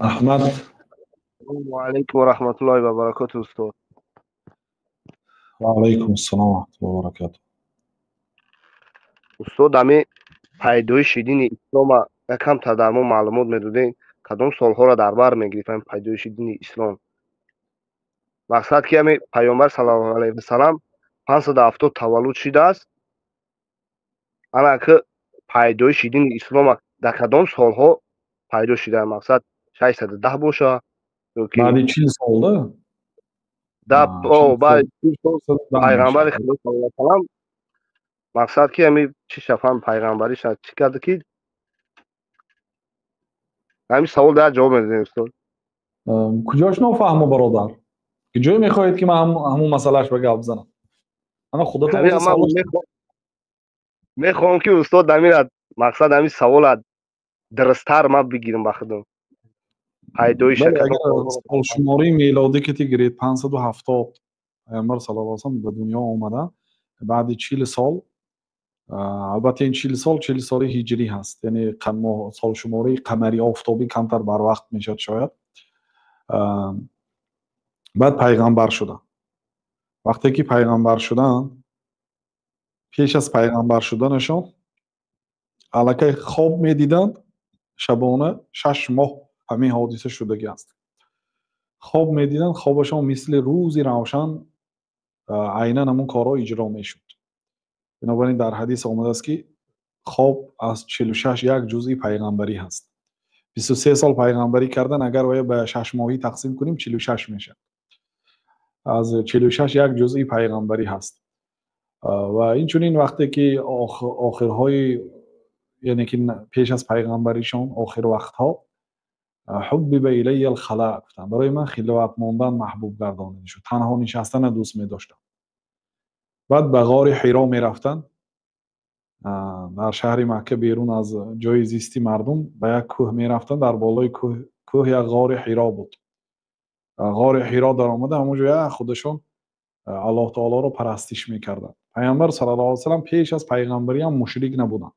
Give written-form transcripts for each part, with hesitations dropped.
احمد. و علیکم و رحمت الله و برکاته استاد. و علیکم السلام و رحمت الله و برکاته. استاد امی پیدایش دین اسلام یکم تا در ما معلومات میدادین کدام سالها را در بر میگرفتن پیدایش دین اسلام؟ مقصد که امی پیامبر صلی الله علیه و سلام 570 تولد شده است. انا که پیدایش دین اسلام در کدام سالها پیدا شده؟ مقصد 610 باشه یا که بعد 40 سالda در 40 بعد سال میشه. پیغمبر خدا صلی الله علیه و سلام مقصد که امی چی شفن پیغمبریش چی کرده که همین سوال در جواب میدین استاد. کجاش نفهمه برادر؟ کجای میخواهید که من همون مسئلهش به گپ بزنم؟ انا خودتون همین از من سوالش میخوام که استاد همین مقصد همین سوال درستتر من بگیرم به خودم. پیدایش بله. کدام اگر سال شماری میلادی که تگیرید 570 پیامبر صلی الله علیه و سلم به دنیا آمده بعد 40 سال. البته این 40 سال 40 سال هجری هست، یعنی سال شماری قمری آفتابی کمتر بر وقت میشد شاید. بعد پیغمبر شدن. وقتی که پیغمبر شدن، پیش از پیغمبر شدنشان الکی خواب میدیدند شبانه 6 ماه همین حادثه شدگی است. خواب میدیدند، خوابشان مثل روزی روشن عیناً همون کارا اجرا میشد. بنابراین در حدیث آمده است که خواب از 46 یک جزئی پیغمبری هست. 23 سال پیغمبری کردن اگر وای به 6 ماهی تقسیم کنیم 46 میشه. از 46 یک جزئی پیغمبری هست. و این چنین وقتی که آخرهای، یعنی که پیش از پیغمبریشان آخر وقتها حبب الی الخلاء گفتن، برای من خلوت ماندن محبوب گردانیده شد، تنها نشستن دوست می داشتم. بعد به غار حرا می رفتن. در شهر مکه بیرون از جای زیستی مردم به یک کوه می رفتن. در بالای کوه یک غار حرا بود. غار حرا در آمده همونجا خودشون الله تعالی رو پرستش میکردن. پیامبر صلی الله علیه و سلم پیش از پیغمبری هم مشرک نبودن.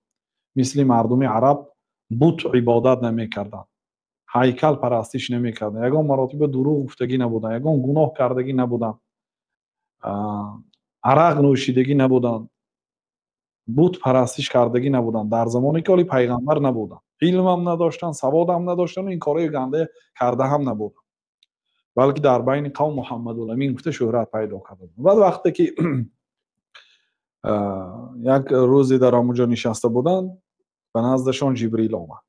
مثل مردم عرب بت عبادت نمیکردن، هیکل پرستش نمیکردن، یگان مراتب دروغ گفتگی نبودن، یگان گناه کردگی نبودن، عرق نوشیدگی نبودن، بت پرستش کردگی نبودن. در زمانی که علی پیغمبر نبودن، علم هم نداشتن، سواد هم نداشتن و این کارهای گنده کرده هم نبودن، بلکه در بین قوم محمد الامین گفته شهرت پیدا کردن. بعد وقتی که یک روزی در آنجا نشسته بودند به نزدشان جبریل آمد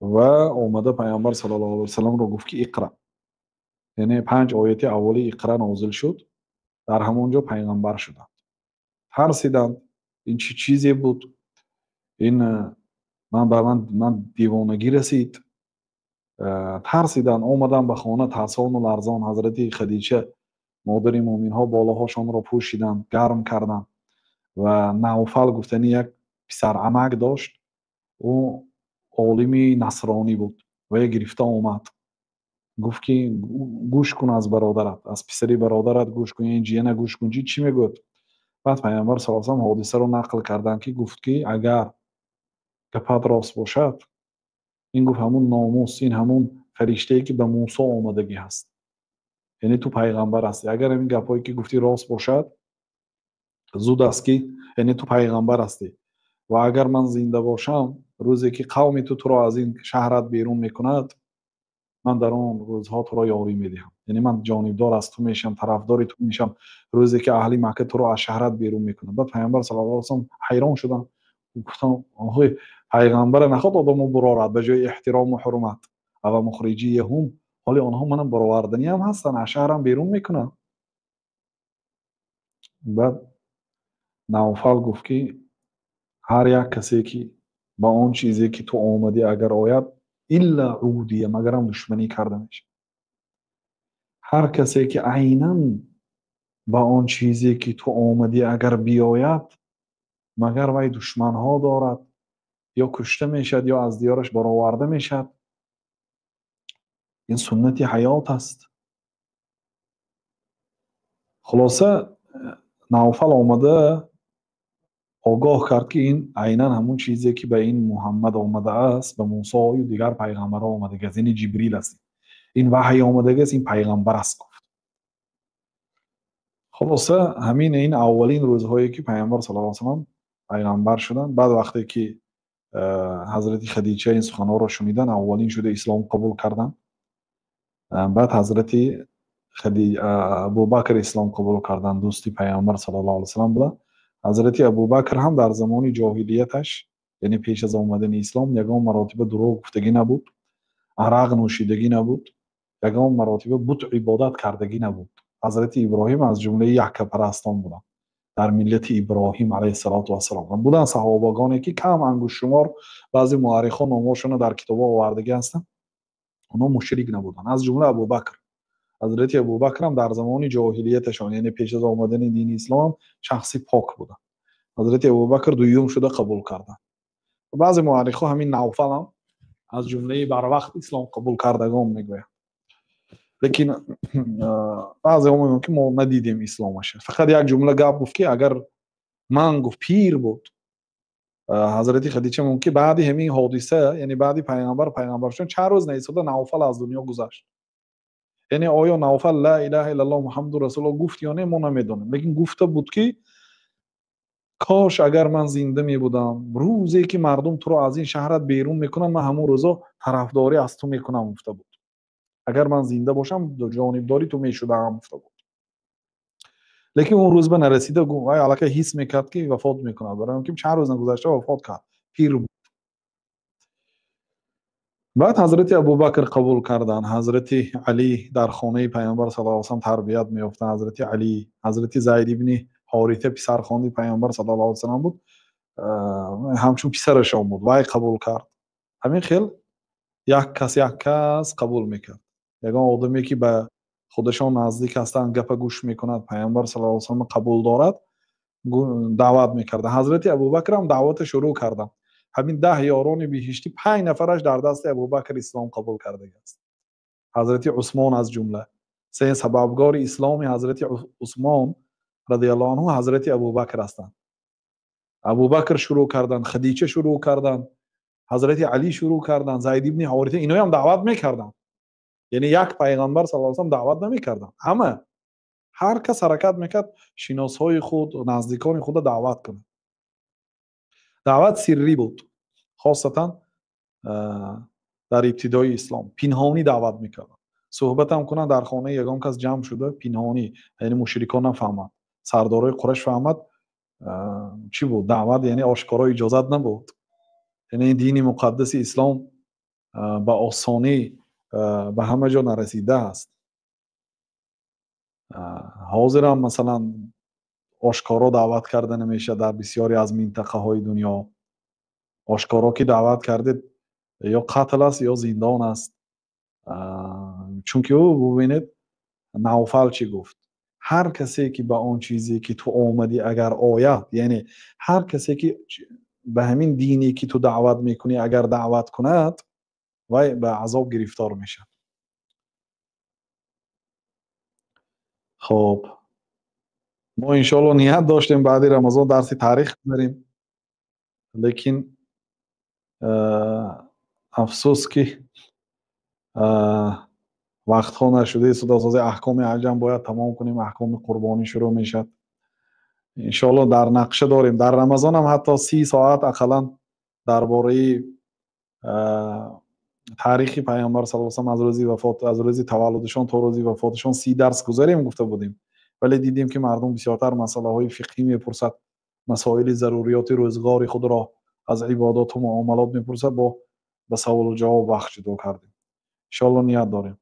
و اومده پیامبر صلی الله علیه و سلم رو گفت که اقرا، یعنی 5 آیه اولی اقرا نازل شد. در همونجا پیغمبر شدند. ترسیدند این چی چیزی بود، این من دیوانگی رسید. ترسیدند، اومدن به خانه ترسان و لرزان. حضرت خدیجه مادر مومنین ها بالاهاشان را پوشیدند، گرم کردند و نوفل گفتنی یک پسر عمک داشت، او عالمی نصرانی بود و یک گرفته آمد. گفت که گوش کن از برادرت، از پسری برادرت گوش کن، این جیانه گوش کن. چی میگوید؟ بعد پیامبر صلی الله علیه و آله حادثه رو نقل کردن که گفت که اگر گپت راست باشد، این گفت همون ناموس، این همون فرشته‌ای که به موسی آمدگی هست، یعنی تو پیغمبر هستی. اگر این گپایی که گفتی راست باشد، زود است که یعنی تو پیغمبر هستی. و اگر من زنده باشم، روزی که قوم تو را از این شهرت بیرون میکند، من در اون روزها تو را یاری میدهم، یعنی من جانبدار از تو میشم، طرفدار تو میشم روزی که اهل مکه تو را از شهرت بیرون میکنند. بعد پیامبر صلی الله علیه و سلم حیران شدن، گفتن آخه پیغمبر نخواد آدمو برارد به جای احترام و حرمت و مخرجی هم، حالی آنها منم برآوردنی هم هستن، از شهرم بیرون میکنن. بعد نوفل گفت که هر یک کسی که با اون چیزی که تو آمدی اگر آید الا عودیه، مگر هم دشمنی کرده میشه. هر کسی که عیناً با اون چیزی که تو آمدی اگر بیاید، مگر وی دشمن ها دارد، یا کشته میشد یا از دیارش برآورده میشد. این سنت حیات است. خلاصه نوفل آمده آگاه کرد که این عیناً همون چیزی که به این محمد آمده است، به موسی و دیگر پیغمبرها آمده است، یعنی جبریل است. این وحی آمده است، این پیغمبر است گفت. خلاصه همین این اولین روزهایی که پیامبر صلی الله علیه و سلم پیغمبر شدن. بعد وقتی که حضرت خدیجه این سخنان را شنیدن، اولین شده اسلام قبول کردن. بعد حضرت ابوبکر اسلام قبول کردن، دوستی پیامبر صلی الله علیه و سلم بودن. حضرت ابوبکر هم در زمان جاهلیتش، یعنی پیش از آمدن اسلام، یگان مراتب دروغ گفتگی نبود، عرق نوشیدگی نبود، یگان مراتب بت عبادت کردگی نبود. حضرت ابراهیم از جمله یکه پرستان بودن در ملت ابراهیم علیه السلام بودن. صحابگانی که کم انگشت شمار بعضی مورخان نامشون در کتاب آوردگی هستن، اونا مشرک نبودن، از جمله ابوبکر. حضرت ابوبکر هم در زمان جاهلیتشان، یعنی پیش از آمدن دین اسلام، شخصی پاک بودن. حضرت ابوبکر دوم شده قبول کردن. بعضی مورخا همین نوفل هم از جمله بر وقت اسلام قبول کردگان میگویند. لیکن بعضی هم میگن که ما ندیدیم اسلامش. فقط یک جمله گپ گفت که اگر من گفت پیر بود حضرت خدیجه ممکن بعد همین حادثه، یعنی بعد پیغمبر شدن چند روز نیستاده نوفل از دنیا گذشت. یعنی آیا نوفل لا اله الا الله محمد رسول الله گفت یا نه ما نمیدونیم، لیکن گفته بود که کاش اگر من زنده می بودم، روزی که مردم تو رو از این شهرت بیرون میکنن، من همون روزا طرفداری از تو میکنم گفته بود. اگر من زنده باشم جانبداری تو میشدم گفته بود. لیکن اون روز به نرسیده، وای علاقه حس میکرد که وفات میکنه، برای اینکه چند روز نگذشته وفات کرد، پیر بود. بعد حضرت ابوبکر قبول کردن. حضرت علی در خانه پیامبر صلی الله علیه و سلم تربیت میافتند. حضرت علی، حضرت زید ابن حارثه پسرخوانده پیامبر صلی الله علیه و سلم بود، همچون پسرش بود، وای قبول کرد. همین خیل یک کس قبول میکرد. یگان آدمی که به خودشان نزدیک هستند، گپ گوش میکند، پیامبر صلی الله علیه و سلم قبول دارد، دعوت میکرد. حضرت ابوبکر هم دعوت شروع کردن. همین 10 یاران بهشتی 5 نفرش در دست ابوبکر اسلام قبول کرده است. حضرت عثمان از جمله. سه سببگار اسلام حضرت عثمان رضی الله عنه حضرت ابوبکر هستند. ابوبکر شروع کردن، خدیجه شروع کردن، حضرت علی شروع کردن، زید ابن حارثه، اینا هم دعوت میکردن. یعنی یک پیغمبر صلی الله علیه و سلم دعوت نمیکردن، همه هر کس حرکت میکرد شناسهای خود و نزدیکان خود دعوت کنه. دعوت سری بود، خاصتا در ابتدای اسلام پنهانی دعوت میکردن. صحبت هم کنن در خانه یگان کس جمع شده پنهانی، یعنی مشرکان نفهمد، سردارای قریش فهمد چی بود دعوت، یعنی آشکارا اجازت نبود. یعنی دین مقدس اسلام به آسانی به همه جا نرسیده است. حاضر هم مثلا آشکارا دعوت کرده نمیشه در بسیاری از منطقه های دنیا. آشکارا که دعوت کرده یا قتل است یا زندان است. چون که او ببینید نوفل چی گفت، هر کسی که به آن چیزی که تو آمدی اگر آید، یعنی هر کسی که به همین دینی که تو دعوت میکنی اگر دعوت کند و به عذاب گرفتار میشه. خب ما انشالله نیت داشتیم بعد رمضان درس تاریخ بریم، لیکن افسوس که وقت ها نشده. صداسازی احکام عجم باید تمام کنیم، احکام قربانی شروع میشد. انشالله در نقشه داریم. در رمضان هم حتی 30 ساعت اقلا درباره تاریخ پیامبر صلی الله علیه و آله از روزی وفات، از روزی تولدشان تا روزی وفاتشان 30 درس گذاریم گفته بودیم، ولی دیدیم که مردم بسیارتر مسائل های فقهی میپرسد، مسائل ضروریات روزگار خود را از عبادات و معاملات میپرسد، با به سوال و جواب وقت جدا کردیم. ان شاء الله نیت داریم.